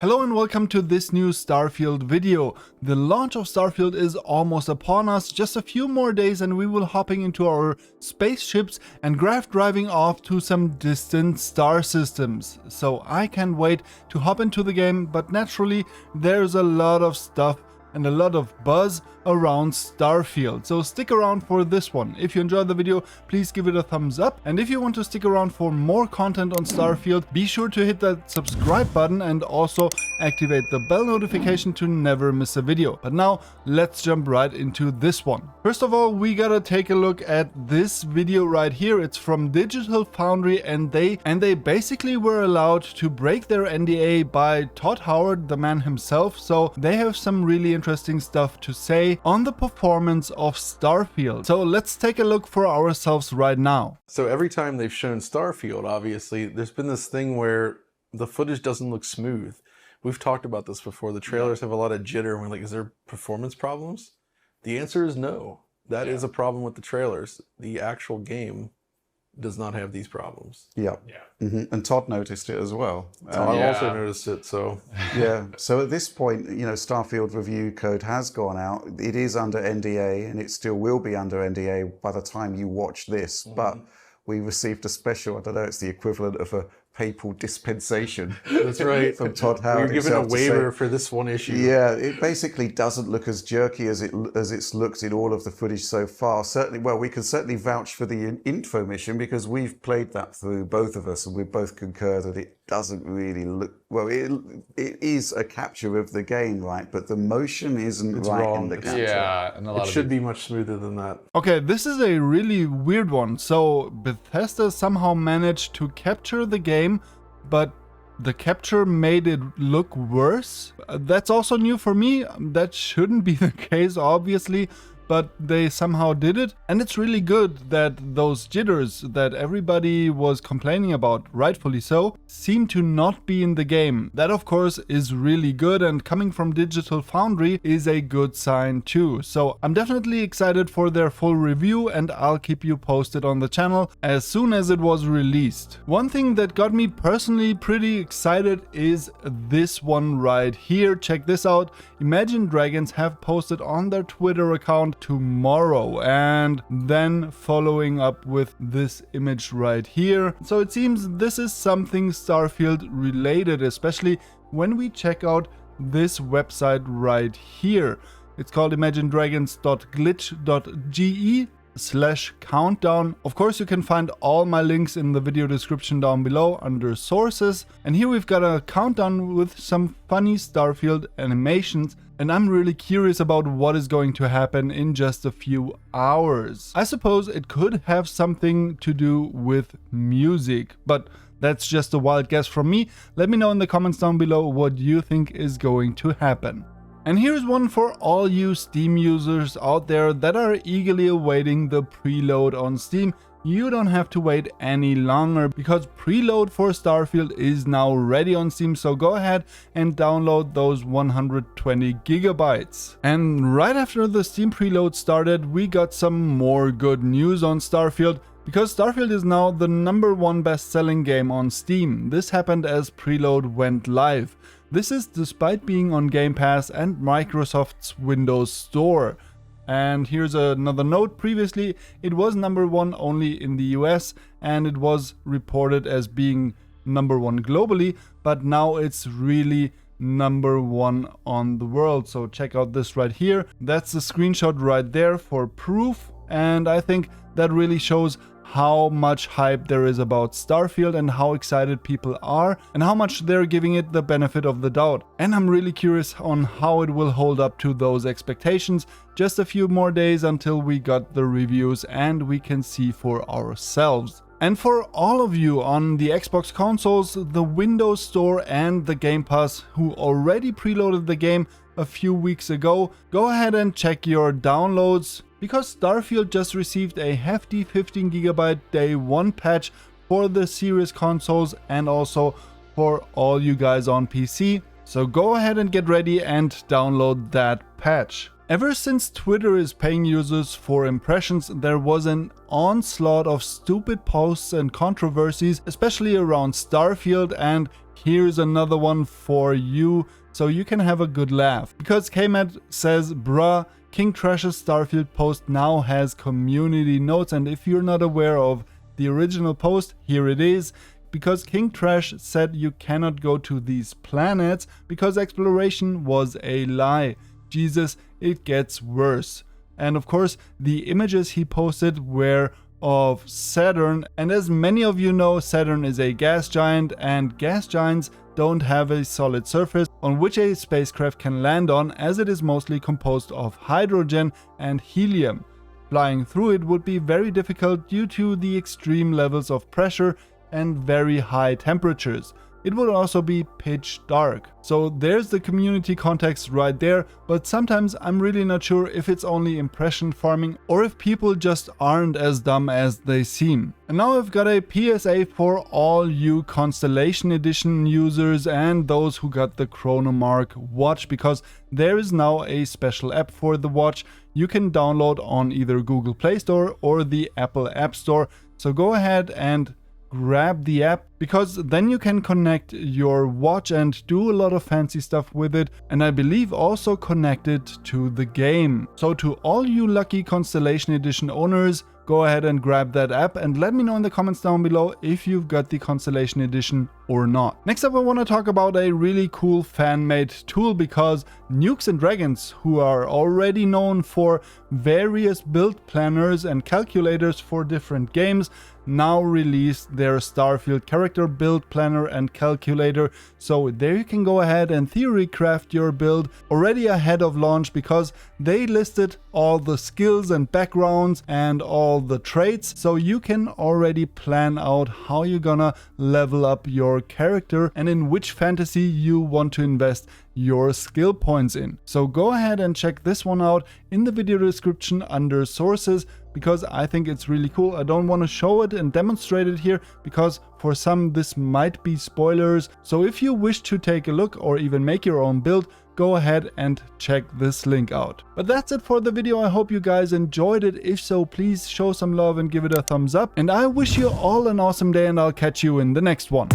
Hello and welcome to this new Starfield video. The launch of Starfield is almost upon us, just a few more days and we will hopping into our spaceships and graph driving off to some distant star systems. So I can't wait to hop into the game, but naturally there's a lot of stuff and a lot of buzz around Starfield. So stick around for this one. If you enjoyed the video, please give it a thumbs up. And if you want to stick around for more content on Starfield, be sure to hit that subscribe button and also activate the bell notification to never miss a video. But now let's jump right into this one. First of all, we gotta take a look at this video right here. It's from Digital Foundry and they basically were allowed to break their NDA by Todd Howard, the man himself. So they have some really interesting stuff to say on the performance of Starfield. So let's take a look for ourselves right now. So every time they've shown Starfield, obviously, there's been this thing where the footage doesn't look smooth. We've talked about this before. The trailers have a lot of jitter and we're like, is there performance problems? The answer is no. That is a problem with the trailers. The actual game does not have these problems. Yeah. And Todd noticed it as well. I also noticed it, so. Yeah, so at this point, you know, Starfield review code has gone out. It is under NDA and it still will be under NDA by the time you watch this, but we received a special, I don't know, it's the equivalent of a papal dispensation. That's right. From Todd Howard. We were given a waiver for this one issue. Yeah, it basically doesn't look as jerky as it's looked in all of the footage so far. Certainly, well, we can certainly vouch for the intro mission because we've played that through, both of us, and we both concur that it doesn't really look, well, it is a capture of the game, right? But the motion isn't It's right wrong. in the capture. Yeah, and a lot It should be much smoother than that. Okay, this is a really weird one. So Bethesda somehow managed to capture the game, but the capture made it look worse. That's also new for me. That shouldn't be the case, obviously, but they somehow did it. And it's really good that those jitters that everybody was complaining about, rightfully so, seem to not be in the game. That of course is really good, and coming from Digital Foundry is a good sign too. So I'm definitely excited for their full review and I'll keep you posted on the channel as soon as it was released. One thing that got me personally pretty excited is this one right here. Check this out. Imagine Dragons have posted on their Twitter account tomorrow, and then following up with this image right here. So it seems this is something Starfield related, especially when we check out this website right here. It's called imaginedragons.glitch.ge/countdown. Of course, you can find all my links in the video description down below under sources. And here we've got a countdown with some funny Starfield animations. And I'm really curious about what is going to happen in just a few hours. I suppose it could have something to do with music, but that's just a wild guess from me. Let me know in the comments down below what you think is going to happen. And here's one for all you Steam users out there that are eagerly awaiting the preload on Steam. You don't have to wait any longer because preload for Starfield is now ready on Steam, so go ahead and download those 120 gigabytes. And right after the Steam preload started, we got some more good news on Starfield, because Starfield is now the #1 best-selling game on Steam. This happened as preload went live. This is despite being on Game Pass and Microsoft's Windows Store. And here's another note. Previously, it was #1 only in the US and it was reported as being #1 globally, but now it's really #1 on the world. So check out this right here. That's the screenshot right there for proof. And I think that really shows how much hype there is about Starfield and how excited people are and how much they're giving it the benefit of the doubt. And I'm really curious on how it will hold up to those expectations. Just a few more days until we got the reviews and we can see for ourselves. And for all of you on the Xbox consoles, the Windows Store and the Game Pass who already preloaded the game a few weeks ago, go ahead and check your downloads, because Starfield just received a hefty 15 GB day 1 patch for the Series consoles and also for all you guys on PC. So go ahead and get ready and download that patch. Ever since Twitter is paying users for impressions, there was an onslaught of stupid posts and controversies, especially around Starfield, and here's another one for you, so you can have a good laugh. Because KMAT says, bruh, King Trash's Starfield post now has community notes, and if you're not aware of the original post, here it is. Because King Trash said you cannot go to these planets because exploration was a lie. Jesus, it gets worse. And of course, the images he posted were of Saturn, and as many of you know, Saturn is a gas giant, and gas giants don't have a solid surface on which a spacecraft can land on, as it is mostly composed of hydrogen and helium. Flying through it would be very difficult due to the extreme levels of pressure and very high temperatures. It would also be pitch dark. So there's the community context right there, but sometimes I'm really not sure if it's only impression farming or if people just aren't as dumb as they seem. And now I've got a PSA for all you Constellation Edition users and those who got the Chronomark watch, because there is now a special app for the watch you can download on either Google Play Store or the Apple App Store. So go ahead and grab the app, because then you can connect your watch and do a lot of fancy stuff with it, and I believe also connect it to the game. So to all you lucky Constellation Edition owners, go ahead and grab that app and let me know in the comments down below if you've got the Constellation Edition or not. Next up, I want to talk about a really cool fan-made tool, because Nukes and Dragons, who are already known for various build planners and calculators for different games, now released their Starfield character build planner and calculator. So there you can go ahead and theory craft your build already ahead of launch, because they listed all the skills and backgrounds and all the traits, so you can already plan out how you're gonna level up your character and in which fantasy you want to invest your skill points in. So go ahead and check this one out in the video description under sources, because I think it's really cool. I don't want to show it and demonstrate it here because for some this might be spoilers. So if you wish to take a look or even make your own build, go ahead and check this link out. But that's it for the video. I hope you guys enjoyed it. If so, please show some love and give it a thumbs up. And I wish you all an awesome day, and I'll catch you in the next one.